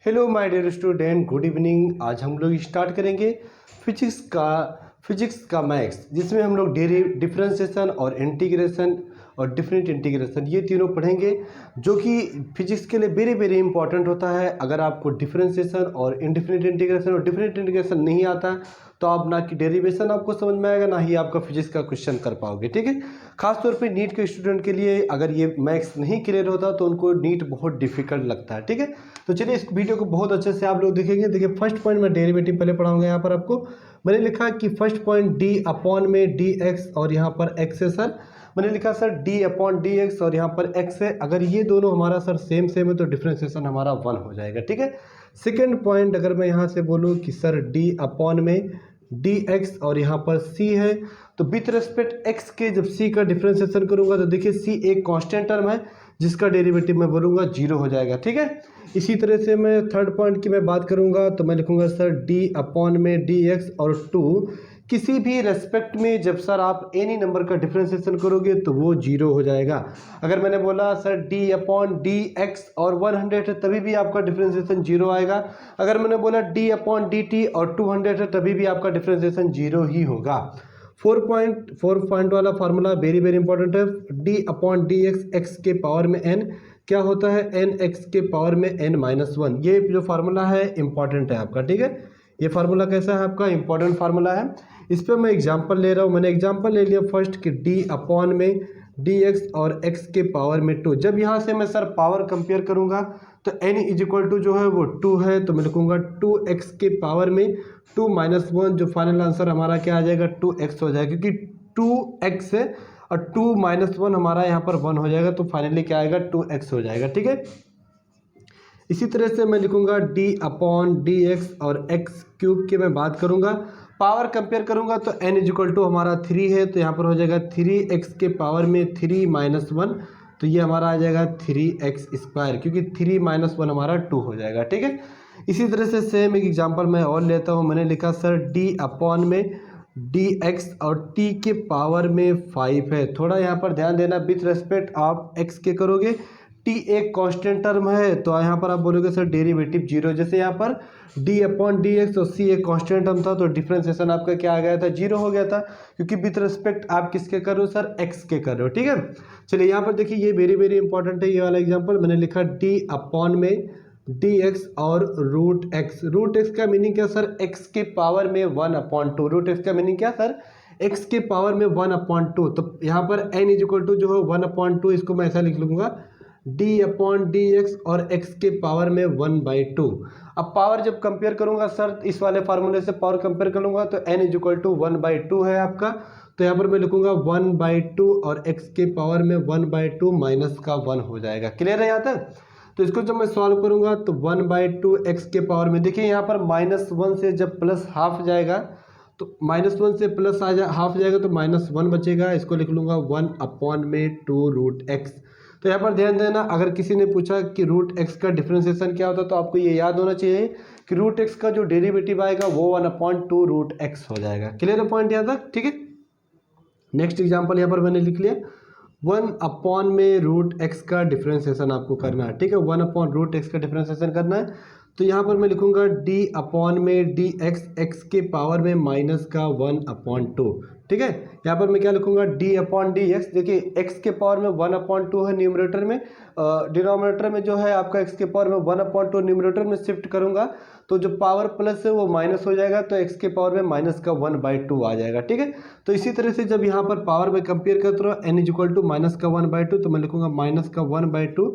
Hello my dear student, good evening. आज हम लोग स्टार्ट करेंगे फिजिक्स का मैथ्स, जिसमें हम लोग डिफरेंशिएशन और इंटीग्रेशन और डिफरेंट इंटीग्रेशन ये तीनों पढ़ेंगे, जो कि फिजिक्स के लिए वेरी वेरी इंपॉर्टेंट होता है। अगर आपको डिफरेंशिएशन और इनडिफिनिट इंटीग्रेशन और डिफरेंट इंटीग्रेशन नहीं आता तो आप ना कि डेरिवेशन आपको समझ में आएगा, ना ही आपका फिजिक्स का क्वेश्चन कर पाओगे। ठीक है, खासतौर पे नीट के स्टूडेंट के लिए अगर ये मैथ्स नहीं क्लियर होता तो उनको नीट बहुत डिफिकल्ट लगता है। ठीक है, तो चलिए इस वीडियो को बहुत अच्छे से आप लोग देखेंगे। देखिए, फर्स्ट पॉइंट मैं डेरिवेटिव पहले पढ़ाऊंगा। यहाँ पर आपको मैंने लिखा कि फर्स्ट पॉइंट डी अपॉन में डी एक्स और यहाँ पर एक्स है सर। मैंने लिखा sir D upon D x और यहाँ पर एक्स है। अगर ये दोनों हमारा सर सेम है तो डिफरेंशिएशन हमारा 1 हो जाएगा। ठीक है, सेकेंड पॉइंट अगर मैं यहाँ से बोलूँ कि सर डी अपॉन में डी एक्स और यहाँ पर सी है, तो विथ रेस्पेक्ट एक्स के जब सी का डिफरेंशिएशन करूंगा तो देखिए सी एक कांस्टेंट टर्म है जिसका डेरिवेटिव मैं बोलूँगा 0 हो जाएगा। ठीक है, इसी तरह से मैं थर्ड पॉइंट की मैं बात करूंगा तो मैं लिखूंगा सर डी अपॉन में डी एक्स और 2 किसी भी रेस्पेक्ट में जब सर आप एनी नंबर का डिफरेंशिएशन करोगे तो वो 0 हो जाएगा। अगर मैंने बोला sir D upon D x और 100 है तभी भी आपका डिफरेंशिएशन 0 आएगा। अगर मैंने बोला डी अपॉन डी टी और 200 है तभी भी आपका डिफरेंशिएशन 0 ही होगा। 4 पॉइंट वाला फार्मूला वेरी वेरी इंपॉर्टेंट है। D upon D x x के पावर में एन क्या होता है, एन एक्स के पावर में एन माइनस 1। ये जो फार्मूला है इंपॉर्टेंट है आपका। ठीक है, ये फार्मूला कैसा है आपका, इंपॉर्टेंट फार्मूला है। इस पर मैं एग्जांपल ले रहा हूँ। मैंने एग्जांपल ले लिया फर्स्ट कि डी अपॉन में डी एक्स और एक्स के पावर में 2। जब यहाँ से मैं सर पावर कंपेयर करूँगा तो n इज इक्वल टू जो है वो 2 है, तो मैं लिखूँगा 2x के पावर में 2 माइनस 1। जो फाइनल आंसर हमारा क्या आ जाएगा, 2x हो जाएगा, क्योंकि 2x है और 2 माइनस 1 हमारा यहाँ पर 1 हो जाएगा, तो फाइनली क्या आएगा, 2x हो जाएगा। ठीक है, इसी तरह से मैं लिखूंगा डी अपॉन डी एक्स और एक्स क्यूब की मैं बात करूंगा, पावर कंपेयर करूंगा तो n इज इक्वल टू हमारा 3 है, तो यहाँ पर हो जाएगा 3x के पावर में 3 माइनस 1, तो ये हमारा आ जाएगा 3x स्क्वायर, क्योंकि 3 माइनस 1 हमारा 2 हो जाएगा। ठीक है, इसी तरह से सेम एक एग्जांपल मैं और लेता हूँ। मैंने लिखा सर d अपॉन में डी एक्स और t के पावर में 5 है। थोड़ा यहाँ पर ध्यान देना, विथ रेस्पेक्ट आप x के करोगे, t एक कांस्टेंट टर्म है तो यहाँ पर आप बोलोगे सर डेरिवेटिव 0। जैसे यहाँ पर d अपॉन डी एक्स और c एक कांस्टेंट टर्म था तो डिफरेंशिएशन आपका क्या आ गया था, 0 हो गया था, क्योंकि विथ रेस्पेक्ट आप किसके कर रहे हो सर, x के कर रहे हो। ठीक है, चलिए यहाँ पर देखिए ये वेरी वेरी इंपॉर्टेंट है ये वाला एग्जाम्पल। मैंने लिखा d अपॉन में डी एक्स और रूट एक्स। रूट एक्स का मीनिंग क्या सर, x के पावर में 1/2। रूट एक्स का मीनिंग क्या सर, x के पावर में 1/2। तो यहाँ पर n इज इक्वल टू जो है 1/2, इसको मैं ऐसा लिख लूँगा d अपॉन डी एक्स और x के पावर में 1/2। अब पावर जब कंपेयर करूंगा सर, इस वाले फार्मूले से पावर कंपेयर करूंगा तो n इज इक्वल टू 1/2 है आपका, तो यहाँ पर मैं लिखूंगा 1/2 और x के पावर में 1/2 माइनस का 1 हो जाएगा। क्लियर है यहाँ तक? तो इसको जब मैं सॉल्व करूंगा तो 1/2 x के पावर में, देखिए यहाँ पर -1 से जब प्लस हाफ जाएगा तो -1 से प्लस हाफ जाएगा तो -1 बचेगा। इसको लिख लूंगा 1/2 रूट एक्स। तो यहाँ पर ध्यान देना, अगर किसी ने पूछा कि रूट एक्स का डिफरेंशिएशन क्या होता है तो आपको ये याद होना चाहिए कि रूट एक्स का जो डेरिवेटिव आएगा वो 1/2 रूट एक्स हो जाएगा। क्लियर है पॉइंट यहाँ तक? ठीक है, नेक्स्ट एग्जांपल यहाँ पर मैंने लिख लिया 1 में रूट एक्स का डिफरेंशिएशन आपको करना है। ठीक है, 1 रूट एक्स का डिफरेंशिएशन करना है, तो यहाँ पर मैं लिखूंगा d अपॉन में डी एक्स एक्स के पावर में माइनस का 1/2। ठीक है, यहाँ पर मैं क्या लिखूंगा, d अपॉन डी एक्स। देखिए x के पावर में 1/2 है न्यूमरेटर में, डिनोमिनेटर में जो है आपका x के पावर में 1/2 न्यूमरेटर में शिफ्ट करूंगा तो जो पावर प्लस है वो माइनस हो जाएगा, तो x के पावर में माइनस का 1/2 आ जाएगा। ठीक है, तो इसी तरह से जब यहाँ पर पावर में कंपेयर करते रहो n is equal to minus का 1/2, तो मैं लिखूंगा माइनस का 1/2,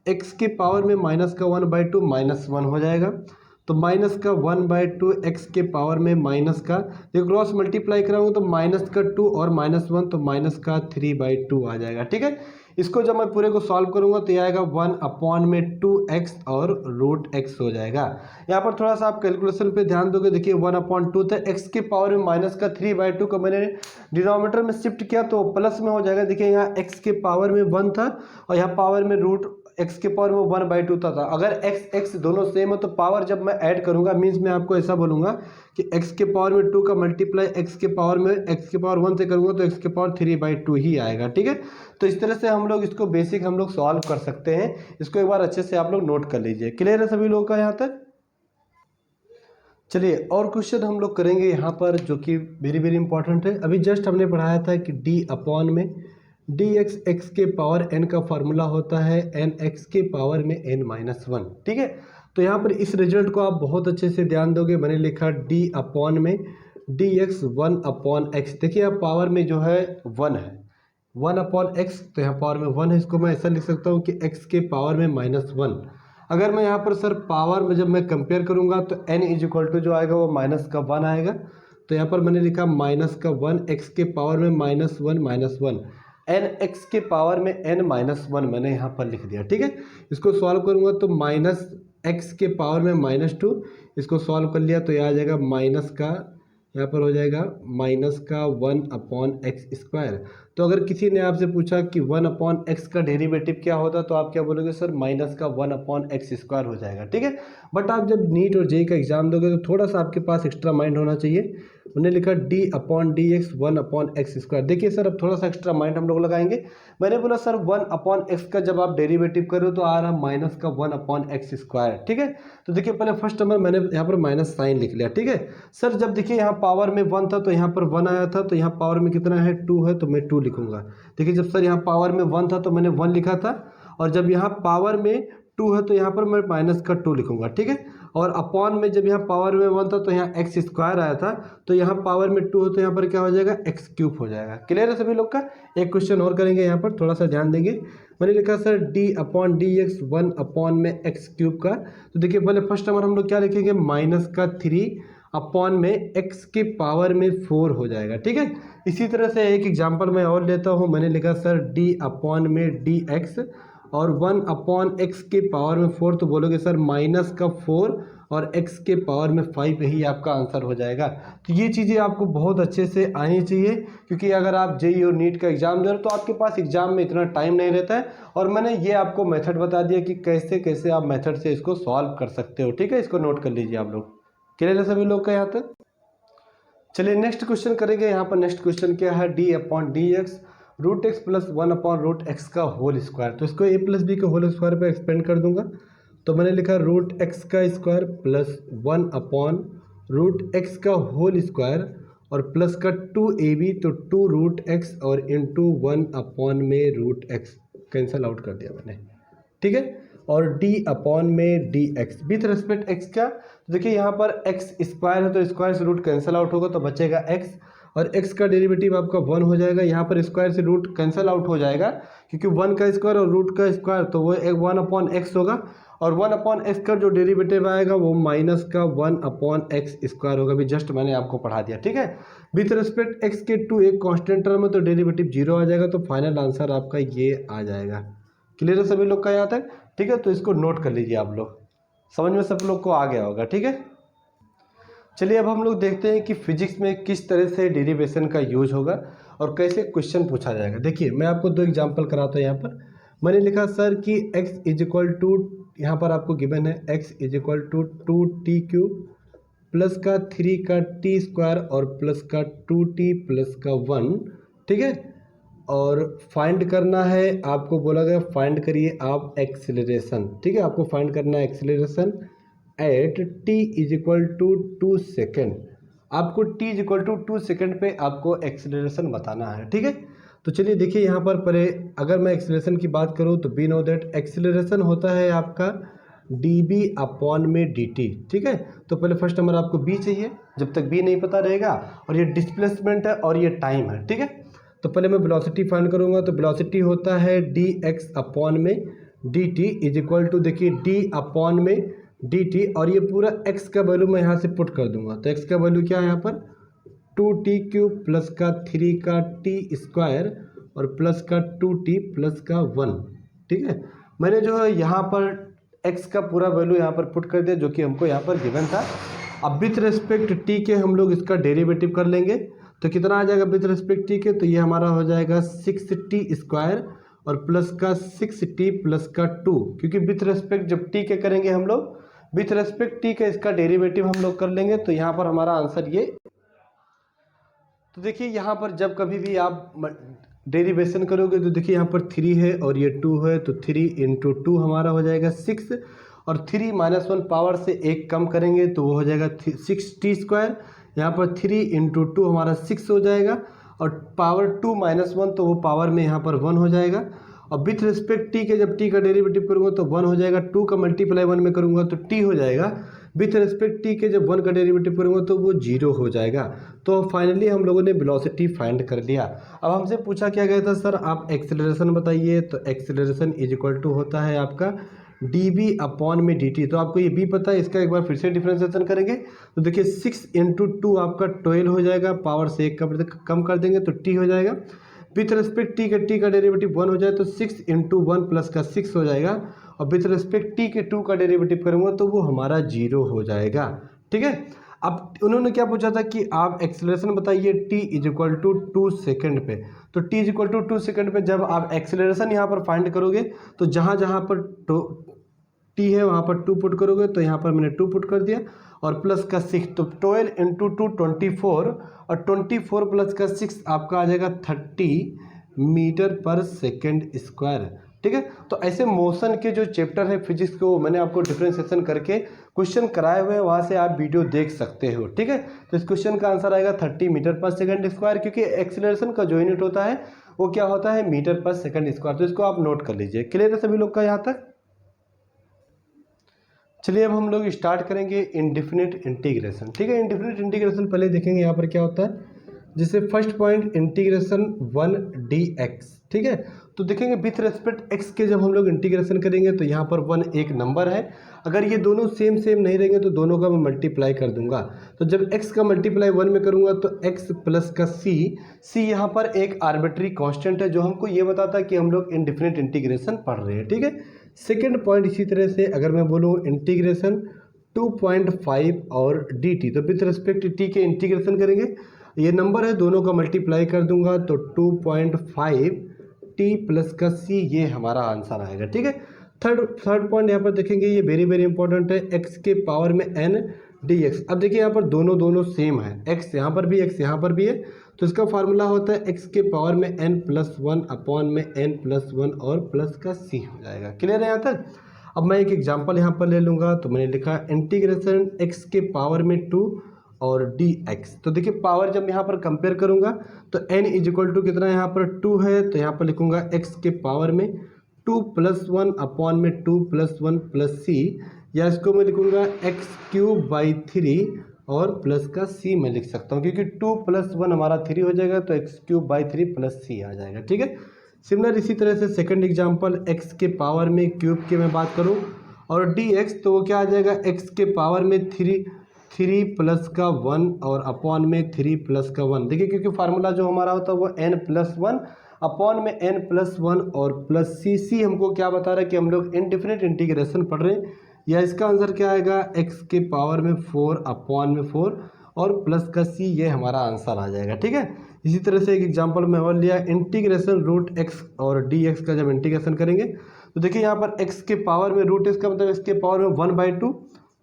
x के पावर में माइनस का 1/2 -1 हो जाएगा, तो माइनस का 1/2 x के पावर में माइनस का, जब क्रॉस मल्टीप्लाई कराऊंगा तो माइनस का 2 और -1 तो माइनस का 3/2 आ जाएगा। ठीक है, इसको जब मैं पूरे को सॉल्व करूंगा तो ये आएगा 1/2x और रूट x हो जाएगा। यहाँ पर थोड़ा सा आप कैलकुलेशन पे ध्यान दोगे, देखिए 1/2 था, x के पावर में माइनस का 3/2 को मैंने डिनोमिनेटर में शिफ्ट किया तो प्लस में हो जाएगा। देखिए यहाँ x के पावर में 1 था और यहाँ पावर में रूट एक्स के पावर में 1/2 था। अगर एक्स एक्स दोनों सेम हो तो पावर जब मैं ऐड करूंगा मीन्स मैं आपको ऐसा बोलूंगा कि एक्स के पावर में 2 का मल्टीप्लाई एक्स के पावर में एक्स के पावर 1 से करूंगा तो एक्स के पावर 3/2 ही आएगा। ठीक है, तो इस तरह से हम लोग इसको बेसिक हम लोग सॉल्व कर सकते हैं। इसको एक बार अच्छे से आप लोग नोट कर लीजिए। क्लियर है सभी लोगों का यहाँ तक? चलिए और क्वेश्चन हम लोग करेंगे यहाँ पर जो कि वेरी वेरी इंपॉर्टेंट है। अभी जस्ट हमने पढ़ाया था कि डी अपॉन में डी एक्स एक्स के पावर एन का फार्मूला होता है एन एक्स के पावर में n-1। ठीक है, तो यहाँ पर इस रिजल्ट को आप बहुत अच्छे से ध्यान दोगे। मैंने लिखा डी अपॉन में डी एक्स 1/x। देखिए यहाँ पावर में जो है 1 है, 1/x, तो यहाँ पावर में 1 है। इसको मैं ऐसा लिख सकता हूँ कि x के पावर में -1। अगर मैं यहाँ पर सर पावर में जब मैं कंपेयर करूँगा तो n इज इक्वल टू जो आएगा वो -1 आएगा। तो यहाँ पर मैंने लिखा -1 x के पावर में -1 n x के पावर में n-1 मैंने यहाँ पर लिख दिया। ठीक है, इसको सॉल्व करूँगा तो -x के पावर में -2, इसको सॉल्व कर लिया तो यह आ जाएगा माइनस का, यहाँ पर हो जाएगा -1/x²। तो अगर किसी ने आपसे पूछा कि 1/x का डेरिवेटिव क्या होता तो आप क्या बोलोगे? सर -1/x² हो जाएगा। ठीक है, बट आप जब नीट और जेई का एग्जाम दोगे तो थोड़ा सा आपके पास एक्स्ट्रा माइंड होना चाहिए। उन्होंने लिखा d/dx 1/x²। देखिए सर अब थोड़ा सा एक्स्ट्रा माइंड हम लोग लगाएंगे। मैंने बोला सर 1/x का जब आप डेरिवेटिव करो तो आ रहा -1/x²। ठीक है, तो देखिए पहले फर्स्ट नंबर मैंने यहाँ पर माइनस साइन लिख लिया। ठीक है सर, जब देखिए यहाँ पावर में 1 था तो यहाँ पर 1 आया था, तो यहाँ पावर में कितना है 2 है तो मैं 2 लिखूंगा। देखिए जब सर यहाँ पावर में 1 था तो मैंने 1 लिखा था, और जब यहाँ पावर में 2 है तो यहाँ पर मैं -2 लिखूंगा। ठीक है, और अपॉन में जब यहाँ पावर में 1 था तो यहाँ x² आया था, तो यहाँ पावर में 2 है तो यहाँ पर क्या हो जाएगा x³ हो जाएगा। क्लियर है सभी लोग का? एक क्वेश्चन और करेंगे यहाँ पर, थोड़ा सा ध्यान देंगे। मैंने लिखा सर d/dx 1 में x³ का, तो देखिए पहले फर्स्ट नंबर हम लोग क्या लिखेंगे -3 अपॉन में x के पावर में 4 हो जाएगा। ठीक है, इसी तरह से एक एग्जांपल मैं और लेता हूँ। मैंने लिखा सर d/में dx और 1/x के पावर में 4, तो बोलोगे सर -4 और x के पावर में 5, यही आपका आंसर हो जाएगा। तो ये चीज़ें आपको बहुत अच्छे से आनी चाहिए, क्योंकि अगर आप जेईई और नीट का एग्जाम दे रहे हो तो आपके पास एग्जाम में इतना टाइम नहीं रहता है, और मैंने ये आपको मेथड बता दिया कि कैसे कैसे आप मेथड से इसको सॉल्व कर सकते हो। ठीक है, इसको नोट कर लीजिए आप लोग। क्लियर है सभी लोग का यहाँ तक? चलिए नेक्स्ट क्वेश्चन करेंगे। यहाँ पर नेक्स्ट क्वेश्चन क्या है, d/dx √x + 1/√x का होल स्क्वायर। तो इसको a + b के होल स्क्वायर पर एक्सपेंड कर दूंगा। तो मैंने लिखा √x का स्क्वायर प्लस 1/√x का होल स्क्वायर और प्लस का 2ab, तो 2√x और इंटू 1/√x कैंसल आउट कर दिया मैंने। ठीक है, और d/में dx विथ रेस्पेक्ट x का, तो देखिए यहाँ पर x² है तो स्क्वायर से रूट कैंसिल आउट होगा तो बचेगा x, और x का डेरिवेटिव आपका 1 हो जाएगा। यहाँ पर स्क्वायर से रूट कैंसिल आउट हो जाएगा, क्योंकि 1 का स्क्वायर और रूट का स्क्वायर तो वो 1/x होगा, और 1/x का जो डेरिवेटिव आएगा वो -1/x² होगा। भी जस्ट मैंने आपको पढ़ा दिया। ठीक है, विथ रेस्पेक्ट x के 2 एक कांस्टेंट टर्म है तो डेरिवेटिव 0 आ जाएगा, तो फाइनल आंसर आपका ये आ जाएगा। क्लियर है सभी लोग का यहाँ तक? ठीक है, तो इसको नोट कर लीजिए आप लोग, समझ में सब लोग को आ गया होगा। ठीक है, चलिए अब हम लोग देखते हैं कि फिजिक्स में किस तरह से डेरिवेशन का यूज होगा और कैसे क्वेश्चन पूछा जाएगा। देखिए मैं आपको 2 एग्जांपल कराता हूँ। यहाँ पर मैंने लिखा सर कि x इज इक्वल टू, यहाँ पर आपको गिवन है x is equal to 2t³ plus का 3 का t² और प्लस का 2t प्लस का 1। ठीक है, और फाइंड करना है, आपको बोला गया फाइंड करिए आप एक्सीलरेशन। ठीक है, आपको फाइंड करना है acceleration at t is equal to 2 second. आपको t is equal to 2 second पे आपको एक्सीलरेशन बताना है। ठीक है, तो चलिए देखिए यहाँ पर पहले अगर मैं एक्सीलरेशन की बात करूँ तो बी नो दैट एक्सीलरेशन होता है आपका dB/में dt। ठीक है, तो पहले फर्स्ट नंबर आपको b चाहिए, जब तक b नहीं पता रहेगा, और ये डिस्प्लेसमेंट है और ये टाइम है। ठीक है, तो पहले मैं वेलोसिटी फाइंड करूँगा, तो वेलोसिटी होता है dx/में dt इज इक्वल टू, देखिए d/में dt, और ये पूरा x का वैल्यू मैं यहाँ से पुट कर दूंगा। तो x का वैल्यू क्या है यहाँ पर 2t³ प्लस का 3 का t² और प्लस का 2t प्लस का 1। ठीक है, मैंने जो है यहाँ पर x का पूरा वैल्यू यहाँ पर पुट कर दिया जो कि हमको यहाँ पर गिवन था। अब विथ रेस्पेक्ट t के हम लोग इसका डेरिवेटिव कर लेंगे, तो कितना आ जाएगा विथ रेस्पेक्ट t के, तो ये हमारा हो जाएगा 6t² और प्लस का 6t प्लस का 2, क्योंकि विथ रेस्पेक्ट जब t के करेंगे हम लोग, विथ रेस्पेक्ट t का इसका डेरिवेटिव हम लोग कर लेंगे, तो यहाँ पर हमारा आंसर ये। तो देखिए यहाँ पर जब कभी भी आप डेरिवेशन करोगे तो देखिए यहाँ पर 3 है और ये 2 है, तो 3 इंटू 2 हमारा हो जाएगा 6, और 3 माइनस 1 पावर से एक कम करेंगे तो वो हो जाएगा 6t²। यहाँ पर 3 इंटू 2 हमारा 6 हो जाएगा, और पावर 2 माइनस 1 तो वो पावर में यहाँ पर 1 हो जाएगा। और विथ रिस्पेक्ट t के जब t का डेरिवेटिव करूँगा तो 1 हो जाएगा, 2 का मल्टीप्लाई 1 में करूँगा तो t हो जाएगा। विथ रिस्पेक्ट t के जब 1 का डेरिवेटिव करूँगा तो वो 0 हो जाएगा। तो फाइनली हम लोगों ने वेलोसिटी फाइंड कर लिया। अब हमसे पूछा क्या गया था, सर आप एक्सेलरेशन बताइए। तो एक्सेलरेशन इज इक्वल टू होता है आपका dv/dt। तो आपको ये b पता है, इसका एक बार फिर से डिफ्रेंशिएशन करेंगे तो देखिए 6 इंटू 2 आपका 12 हो जाएगा, पावर से एक कम कर देंगे तो t हो जाएगा। विथ रिस्पेक्ट t का डेरिवेटिव 1 हो जाए तो 6 इंटू 1 प्लस का 6 हो जाएगा, और विथ रिस्पेक्ट t के 2 का डेरिवेटिव करूँगा तो वो हमारा 0 हो जाएगा। ठीक है। अब उन्होंने क्या पूछा था कि आप एक्सेलरेशन बताइए t is equal to 2 second पे। तो t is equal to 2 second पे जब आप एक्सेलरेशन यहाँ पर फाइंड करोगे तो जहाँ जहाँ पर t है वहाँ पर 2 पुट करोगे, तो यहाँ पर मैंने 2 पुट कर दिया, और प्लस का 6, तो 12 इंटू 2 24, और 24 प्लस का 6 आपका आ जाएगा 30 मीटर पर सेकेंड स्क्वायर। ठीक है। तो ऐसे मोशन के जो चैप्टर है फिजिक्स को मैंने आपको डिफरेंशिएशन करके क्वेश्चन कराए हुए हैं, वहाँ से आप वीडियो देख सकते हो। ठीक है। तो इस क्वेश्चन का आंसर आएगा 30 मीटर पर सेकेंड स्क्वायर, क्योंकि एक्सीलरेशन का जो यूनिट होता है वो क्या होता है, मीटर पर सेकेंड स्क्वायर। तो इसको आप नोट कर लीजिए। क्लियर है सभी लोग का यहाँ तक? चलिए अब हम लोग स्टार्ट करेंगे इंडेफिनिट इंटीग्रेशन। ठीक है। इंडेफिनिट इंटीग्रेशन पहले देखेंगे यहाँ पर क्या होता है। जैसे फर्स्ट पॉइंट इंटीग्रेशन 1 dx। ठीक है। तो देखेंगे विथ रेस्पेक्ट x के जब हम लोग इंटीग्रेशन करेंगे तो यहाँ पर 1 एक नंबर है, अगर ये दोनों सेम नहीं रहेंगे तो दोनों का मैं मल्टीप्लाई कर दूंगा। तो जब x का मल्टीप्लाई 1 में करूंगा तो x प्लस का c यहाँ पर एक आर्बिट्री कांस्टेंट है जो हमको ये बताता है कि हम लोग इंडेफिनिट इंटीग्रेशन पढ़ रहे हैं। ठीक है। सेकेंड पॉइंट इसी तरह से अगर मैं बोलूँ इंटीग्रेशन 2.5 और dt, तो विथ रेस्पेक्ट t के इंटीग्रेशन करेंगे, ये नंबर है दोनों का मल्टीप्लाई कर दूंगा तो 2.5 t प्लस का c ये हमारा आंसर आएगा। ठीक है। थर्ड पॉइंट यहाँ पर देखेंगे, ये वेरी वेरी इंपॉर्टेंट है, x के पावर में n dx। अब देखिए यहाँ पर दोनों सेम है, x यहाँ पर भी x यहाँ पर भी है, तो इसका फार्मूला होता है x के पावर में n+1 अपॉन में n+1 और प्लस का c हो जाएगा। क्लियर है यहाँ तक? अब मैं एक एग्जाम्पल यहाँ पर ले लूँगा, तो मैंने लिखा इंटीग्रेशन x के पावर में 2 और dx। तो देखिए पावर जब यहाँ पर कंपेयर करूँगा तो n इज इक्वल टू कितना, यहाँ पर 2 है, तो यहाँ पर लिखूँगा x के पावर में 2+1 अपॉन में 2+1 प्लस c, या इसको मैं लिखूँगा x³ 3 और प्लस का c मैं लिख सकता हूँ, क्योंकि 2+1 हमारा 3 हो जाएगा तो x³ प्लस c आ जाएगा। ठीक है। सिमिलर इसी तरह से सेकंड एग्जांपल x के पावर में क्यूब की मैं बात करूँ और dx, तो वो क्या आ जाएगा, x के पावर में 3 प्लस का 1 और अपॉन में 3 प्लस का 1। देखिए क्योंकि फार्मूला जो हमारा होता है वो n+1 अपॉन में n+1 और प्लस c हमको क्या बता रहा है कि हम लोग इंडेफिनिट इंटीग्रेशन पढ़ रहे हैं, या इसका आंसर क्या आएगा, x के पावर में 4 अपॉन में 4 और प्लस का c, ये हमारा आंसर आ जाएगा। ठीक है। इसी तरह से एक एग्जांपल मैं और लिया, इंटीग्रेशन √x और dx का जब इंटीग्रेशन करेंगे तो देखिए यहाँ पर x के पावर में √x का मतलब x के पावर में 1/2,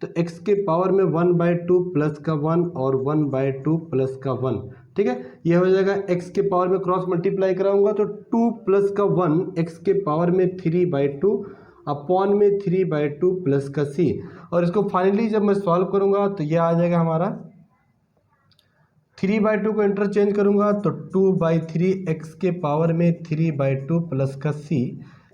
तो x के पावर में 1/2 प्लस का 1 और 1/2 प्लस का 1। ठीक है। ये हो जाएगा x के पावर में क्रॉस मल्टीप्लाई कराऊंगा तो 2 प्लस का 1 x के पावर में 3/2 अपॉन में 3/2 प्लस का c, और इसको फाइनली जब मैं सॉल्व करूंगा तो ये आ जाएगा हमारा 3/2 को इंटरचेंज करूंगा तो 2/3 x के पावर में 3/2 प्लस का c,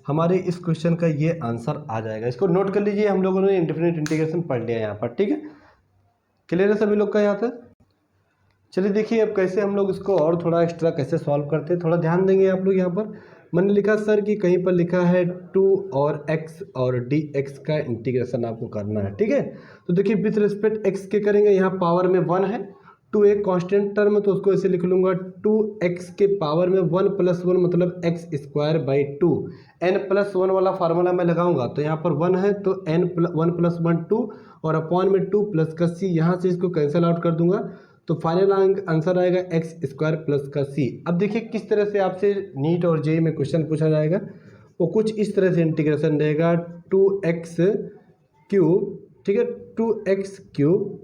हमारे इस क्वेश्चन का ये आंसर आ जाएगा। इसको नोट कर लीजिए, हम लोगों ने इंडेफिनिट इंटीग्रेशन पढ़ लिया यहाँ पर। ठीक है। क्लियर है सभी लोग का यहाँ तक? चलिए देखिए अब कैसे हम लोग इसको और थोड़ा एक्स्ट्रा कैसे सॉल्व करते हैं, थोड़ा ध्यान देंगे आप लोग। यहाँ पर मैंने लिखा सर कि कहीं पर लिखा है 2 और x और dx का इंटीग्रेशन आपको करना है। ठीक है। तो देखिए विथ रिस्पेक्ट x के करेंगे, यहाँ पावर में 1 है, 2 एक कांस्टेंट टर्म है तो उसको ऐसे लिख लूँगा 2x के पावर में 1+1 मतलब x²/2। n+1 वाला फार्मूला मैं लगाऊंगा तो यहाँ पर 1 है तो n 1+1 2 और अपॉन में 2 प्लस का c, यहाँ से इसको कैंसिल आउट कर दूंगा तो फाइनल आंसर आएगा एक्स स्क्वायर प्लस का सी। अब देखिए किस तरह से आपसे नीट और जेईई में क्वेश्चन पूछा जाएगा, वो कुछ इस तरह से इंटीग्रेशन रहेगा 2x क्यूब, ठीक है, 2x क्यूब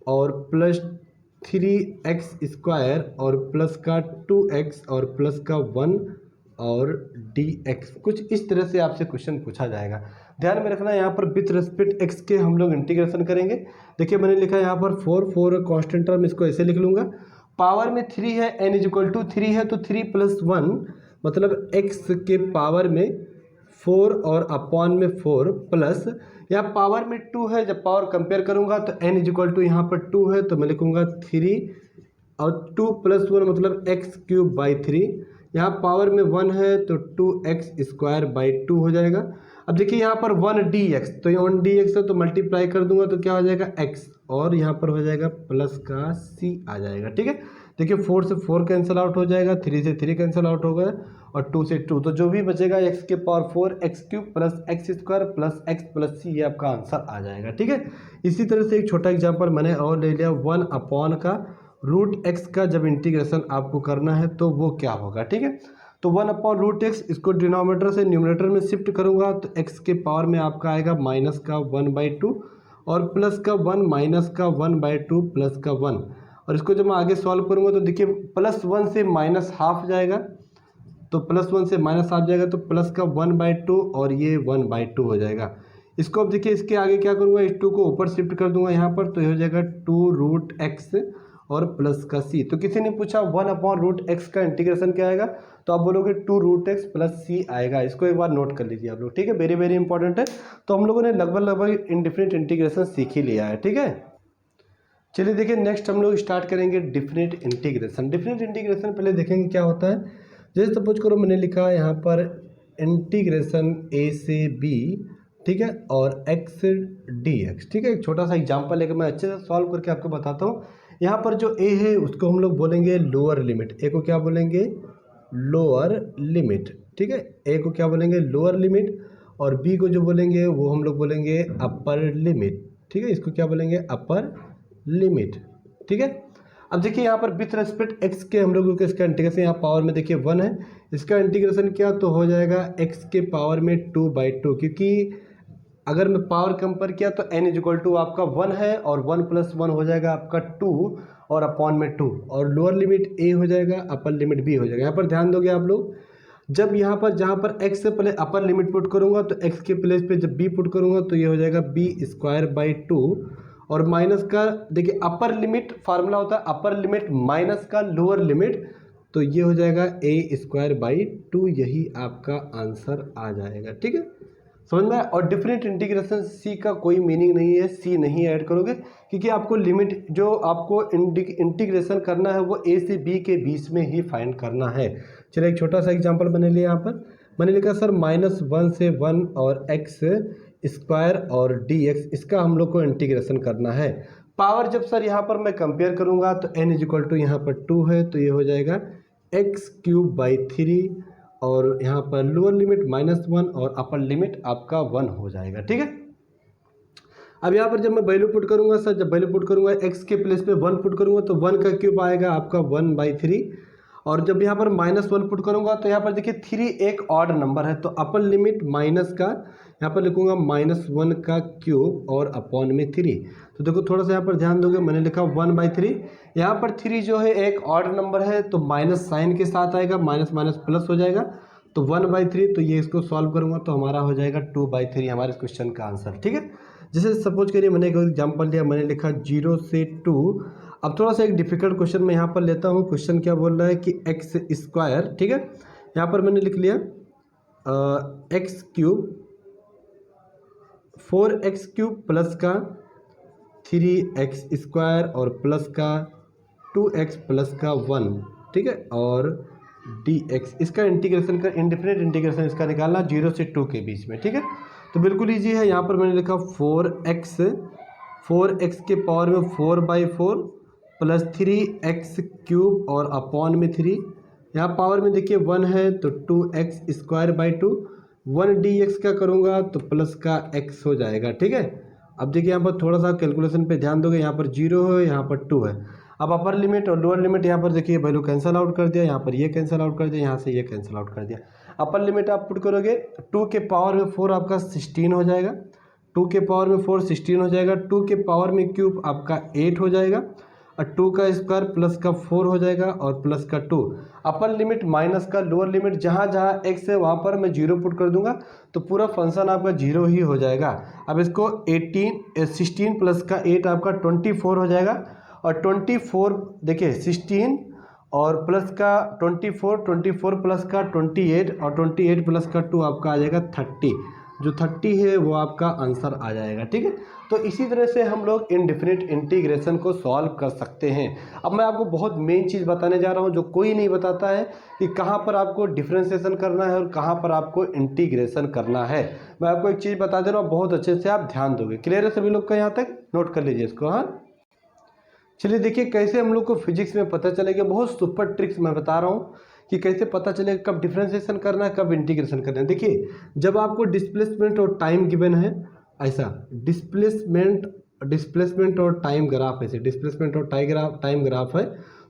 और प्लस 3x स्क्वायर और प्लस का 2x और प्लस का 1 और dx, कुछ इस तरह से आपसे क्वेश्चन पूछा जाएगा। ध्यान में रखना यहाँ पर विथ रेस्पेक्ट x के हम लोग इंटीग्रेशन करेंगे। देखिए मैंने लिखा है यहाँ पर 4 कांस्टेंट टर्म, इसको ऐसे लिख लूँगा। पावर में 3 है, n इक्वल टू 3 है, तो 3 प्लस 1 मतलब x के पावर में 4 और अपॉन में 4 प्लस, यहाँ पावर में 2 है, जब पावर कंपेयर करूँगा तो n इक्वल टू यहाँ पर 2 है तो मैं लिखूँगा 3 और 2 प्लस 1 मतलब x क्यूब बाई 3, यहाँ पावर में 1 है तो 2x स्क्वायर बाई 2 हो जाएगा। अब देखिए यहाँ पर 1dx, तो ये 1dx है तो मल्टीप्लाई कर दूंगा तो क्या हो जाएगा x, और यहाँ पर हो जाएगा प्लस का c आ जाएगा। ठीक है, देखिए 4 से 4 कैंसिल आउट हो जाएगा, 3 से 3 कैंसिल आउट हो गया और 2 से 2, तो जो भी बचेगा x के power 4 x cube plus x square plus x plus c, ये आपका आंसर आ जाएगा। ठीक है, इसी तरह से एक छोटा एग्जाम्पल मैंने और ले लिया, 1 अपॉन का रूट एक्स का जब इंटीग्रेशन आपको करना है तो वो क्या होगा। ठीक है, तो 1 अपॉन रूट एक्स, इसको डिनोमिनेटर से न्यूमरेटर में शिफ्ट करूंगा तो x के पावर में आपका आएगा माइनस का 1/2 और प्लस का 1 माइनस का 1/2 प्लस का 1, और इसको जब मैं आगे सॉल्व करूंगा तो देखिए प्लस 1 से माइनस हाफ जाएगा, तो प्लस 1 से माइनस हाफ जाएगा तो प्लस का 1/2 और ये 1/2 हो जाएगा। इसको अब देखिए इसके आगे क्या करूँगा, इस 2 को ऊपर शिफ्ट कर दूंगा यहाँ पर, तो ये हो जाएगा 2 रूट एक्स और प्लस का c। तो किसी ने पूछा 1 अपॉन रूट एक्स का इंटीग्रेशन क्या आएगा, तो आप बोलोगे 2 रूट एक्स प्लस c आएगा। इसको एक बार नोट कर लीजिए आप लोग। ठीक है, वेरी वेरी इंपॉर्टेंट है। तो हम लोगों ने लगभग इंडिफरेंट इंटीग्रेशन सीख ही लिया है। ठीक है, चलिए देखिए नेक्स्ट हम लोग स्टार्ट करेंगे डिफरेंट इंटीग्रेशन। डिफरेंट इंटीग्रेशन पहले देखेंगे क्या होता है। जैसे सपोज करो मैंने लिखा है यहाँ पर इंटीग्रेशन a से b, ठीक है, और x dx। ठीक है, एक छोटा सा एग्जाम्पल लेकर मैं अच्छे से सॉल्व करके आपको बताता हूँ। यहाँ पर जो a है उसको हम लोग बोलेंगे लोअर लिमिट, a को क्या बोलेंगे, लोअर लिमिट। ठीक है, a को क्या बोलेंगे, लोअर लिमिट, और b को जो बोलेंगे वो हम लोग बोलेंगे अपर लिमिट। ठीक है, इसको क्या बोलेंगे, अपर लिमिट। ठीक है, अब देखिए यहाँ पर विथ रेस्पेक्ट x के हम लोगों के इसका इंटीग्रेशन, यहाँ पावर में देखिए 1 है, इसका इंटीग्रेशन क्या तो हो जाएगा x के पावर में 2/2, क्योंकि अगर मैं पावर कंपेयर किया तो n इक्वल टू आपका 1 है और 1 प्लस 1 हो जाएगा आपका 2 और अपॉन में 2, और लोअर लिमिट a हो जाएगा, अपर लिमिट b हो जाएगा। यहाँ पर ध्यान दोगे आप लोग, जब यहाँ पर जहाँ पर x से पहले अपर लिमिट पुट करूँगा तो x के प्लेस पे जब b पुट करूँगा तो ये हो जाएगा b स्क्वायर बाई 2, और माइनस का देखिए अपर लिमिट फार्मूला होता है अपर लिमिट माइनस का लोअर लिमिट, तो ये हो जाएगा a स्क्वायर बाई 2, यही आपका आंसर आ जाएगा। ठीक है, समझ में। और डिफरेंट इंटीग्रेशन c का कोई मीनिंग नहीं है, c नहीं ऐड करोगे, क्योंकि आपको लिमिट जो आपको इंटीग्रेशन करना है वो a से b के बीच में ही फाइंड करना है। चलिए एक छोटा सा एग्जांपल मैंने लिया, यहाँ पर मैंने लिखा सर -1 से 1 और x स्क्वायर और dx, इसका हम लोग को इंटीग्रेशन करना है। पावर जब सर यहाँ पर मैं कंपेयर करूँगा तो n इक्वल टू यहाँ पर 2 है तो ये हो जाएगा x क्यूब बाई 3, और यहाँ पर लोअर लिमिट -1 और अपर लिमिट आपका 1 हो जाएगा। ठीक है, अब यहाँ पर जब मैं वैल्यू पुट करूँगा सर, जब वैल्यू पुट करूँगा x के प्लेस पे 1 पुट करूँगा तो 1 का क्यूब आएगा आपका 1/3, और जब यहाँ पर -1 पुट करूँगा तो यहाँ पर देखिए 3 एक ऑड नंबर है, तो अपर लिमिट माइनस का यहाँ पर लिखूँगा -1 का क्यूब और अपॉन में 3। तो देखो थोड़ा सा यहाँ पर ध्यान दोगे, मैंने लिखा 1/3, यहाँ पर 3 जो है एक ऑड नंबर है तो माइनस साइन के साथ आएगा, माइनस माइनस प्लस हो जाएगा, तो 1/3, तो ये इसको सॉल्व करूँगा तो हमारा हो जाएगा 2/3 हमारे क्वेश्चन का आंसर। ठीक है, जैसे सपोज करिए मैंने एक एग्जाम्पल लिया, मैंने लिखा 0 से 2। अब थोड़ा सा एक डिफिकल्ट क्वेश्चन मैं यहाँ पर लेता हूँ। क्वेश्चन क्या बोल रहा है कि एक्स स्क्वायर, ठीक है, यहाँ पर मैंने लिख लिया x cube 4x cube plus का 3x स्क्वायर और प्लस का 2x प्लस का 1, ठीक है, और dx, इसका इंटीग्रेशन का इंडिफरेंट इंटीग्रेशन इसका निकालना 0 से 2 के बीच में। ठीक है, तो बिल्कुल ईजी है। यहाँ पर मैंने लिखा 4x के पावर में 4/4 प्लस 3x क्यूब और अपॉन में 3, यहाँ पावर में देखिए 1 है तो 2x स्क्वायर बाई 2, 1 dx का करूँगा तो प्लस का x हो जाएगा। ठीक है, अब देखिए यहाँ पर थोड़ा सा कैलकुलेशन पे ध्यान दोगे, यहाँ पर 0 है, यहाँ पर 2 है। अब अपर लिमिट और लोअर लिमिट यहाँ पर देखिए वैल्यू कैंसिल आउट कर दिया, यहाँ पर ये कैंसिल आउट कर दिया, यहाँ से ये कैंसिल आउट कर दिया। अपर लिमिट आप पुट करोगे 2 के पावर में 4 आपका 16 हो जाएगा, 2 के पावर में 4 16 हो जाएगा, 2 के पावर में क्यूब आपका 8 हो जाएगा, और 2 का स्क्वायर प्लस का 4 हो जाएगा और प्लस का 2। अपर लिमिट माइनस का लोअर लिमिट जहाँ जहाँ x है वहाँ पर मैं 0 पुट कर दूंगा तो पूरा फंक्शन आपका 0 ही हो जाएगा। अब इसको 16 प्लस का 8 आपका 24 हो जाएगा, और 24 देखिए 16 और प्लस का 24 प्लस का 28 और 28 प्लस का 2 आपका आ जाएगा 30। जो 30 है वो आपका आंसर आ जाएगा। ठीक है, तो इसी तरह से हम लोग इनडिफिनिट इंटीग्रेशन को सॉल्व कर सकते हैं। अब मैं आपको बहुत मेन चीज़ बताने जा रहा हूँ जो कोई नहीं बताता है कि कहाँ पर आपको डिफरेंशिएशन करना है और कहाँ पर आपको इंटीग्रेशन करना है। मैं आपको एक चीज़ बता दे रहा हूँ, बहुत अच्छे से आप ध्यान दोगे। क्लियर है सभी लोग का? यहाँ तक नोट कर लीजिए इसको। हाँ, चलिए देखिए कैसे हम लोग को फिजिक्स में पता चलेगा। बहुत सुपर ट्रिक्स मैं बता रहा हूँ कि कैसे पता चलेगा कब डिफरेंशिएशन करना है, कब इंटीग्रेशन करना है। देखिए जब आपको डिस्प्लेसमेंट और टाइम गिवन है, ऐसा डिस्प्लेसमेंट और टाइम ग्राफ, ऐसे डिस्प्लेसमेंट और टाइम ग्राफ है,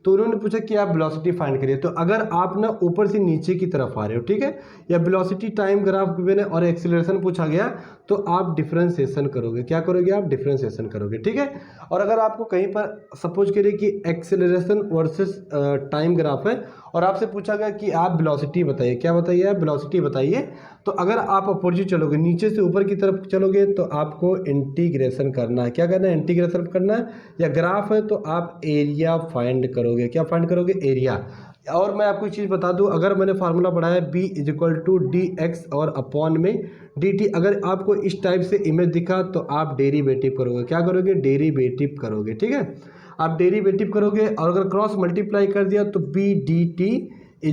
तो उन्होंने पूछा कि आप वेलोसिटी फाइंड करिए। तो अगर आप ना ऊपर से नीचे की तरफ आ रहे हो, ठीक है, या वेलोसिटी टाइम ग्राफ गिवन है और एक्सीलरेशन पूछा गया, तो आप डिफरेंशिएशन करोगे। क्या करोगे? आप डिफरेंशिएशन करोगे। ठीक है, और अगर आपको कहीं पर सपोज करिए कि एक्सीलरेशन वर्सेस टाइम ग्राफ है और आपसे पूछा गया कि आप वेलोसिटी बताइए, क्या बताइए? आप वेलोसिटी बताइए। तो अगर आप अपोजिट चलोगे, नीचे से ऊपर की तरफ चलोगे, तो आपको इंटीग्रेशन करना है। क्या करना है? इंटीग्रेशन करना है। या ग्राफ है तो आप एरिया फाइंड करोगे। क्या फाइंड करोगे? एरिया। और मैं आपको एक चीज़ बता दूं, अगर मैंने फार्मूला पढ़ाया b = dx और अपॉन में dt, अगर आपको इस टाइप से इमेज दिखा तो आप डेरिवेटिव करोगे। क्या करोगे? डेरिवेटिव करोगे। ठीक है, आप डेरिवेटिव करोगे, और अगर क्रॉस मल्टीप्लाई कर दिया तो b dt =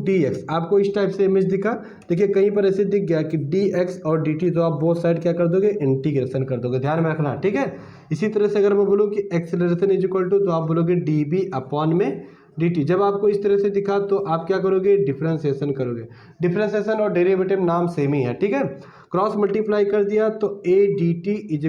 dx। आपको इस टाइप से इमेज दिखा, देखिए कहीं पर ऐसे दिख गया कि dx और dt, तो आप बोथ साइड क्या कर दोगे? इंटीग्रेशन कर दोगे। ध्यान में रखना। ठीक है, इसी तरह से अगर मैं बोलूँ कि एक्सेलरेशन = तो आप बोलोगे db अपॉन में dt। जब आपको इस तरह से दिखा तो आप क्या करोगे? डिफरेंशिएशन करोगे। डिफरेंशिएशन और डेरिवेटिव नाम सेम ही है। ठीक है, क्रॉस मल्टीप्लाई कर दिया तो a dt =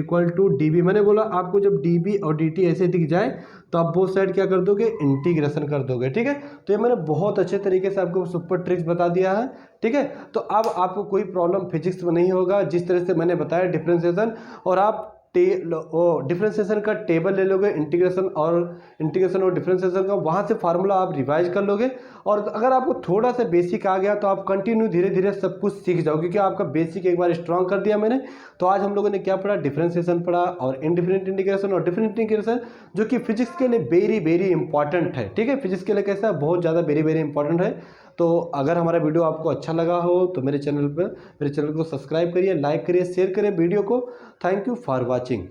db। मैंने बोला आपको जब db और dt ऐसे दिख जाए तो आप बोथ साइड क्या कर दोगे? इंटीग्रेशन कर दोगे। ठीक है, तो ये मैंने बहुत अच्छे तरीके से आपको सुपर ट्रिक्स बता दिया है। ठीक है, तो अब आपको कोई प्रॉब्लम फिजिक्स में नहीं होगा। जिस तरह से मैंने बताया डिफरेंशिएशन, और आप डिफरेंशिएशन का टेबल ले लोगे, इंटीग्रेशन और डिफरेंशिएशन का, वहाँ से फार्मूला आप रिवाइज कर लोगे। और अगर आपको थोड़ा सा बेसिक आ गया तो आप कंटिन्यू धीरे धीरे सब कुछ सीख जाओगे, क्योंकि आपका बेसिक एक बार स्ट्रांग कर दिया मैंने। तो आज हम लोगों ने क्या पढ़ा? डिफरेंशिएशन पढ़ा और इनडिफिनिट इंटीग्रेशन और डिफिनिट इंटीग्रेशन, जो कि फिजिक्स के लिए वेरी वेरी इंपॉर्टेंट है। ठीक है, फिजिक्स के लिए कैसा? बहुत ज़्यादा वेरी वेरी इंपॉर्टेंट है। तो अगर हमारा वीडियो आपको अच्छा लगा हो तो मेरे चैनल को सब्सक्राइब करिए, लाइक करिए, शेयर करिए वीडियो को। Thank you for watching.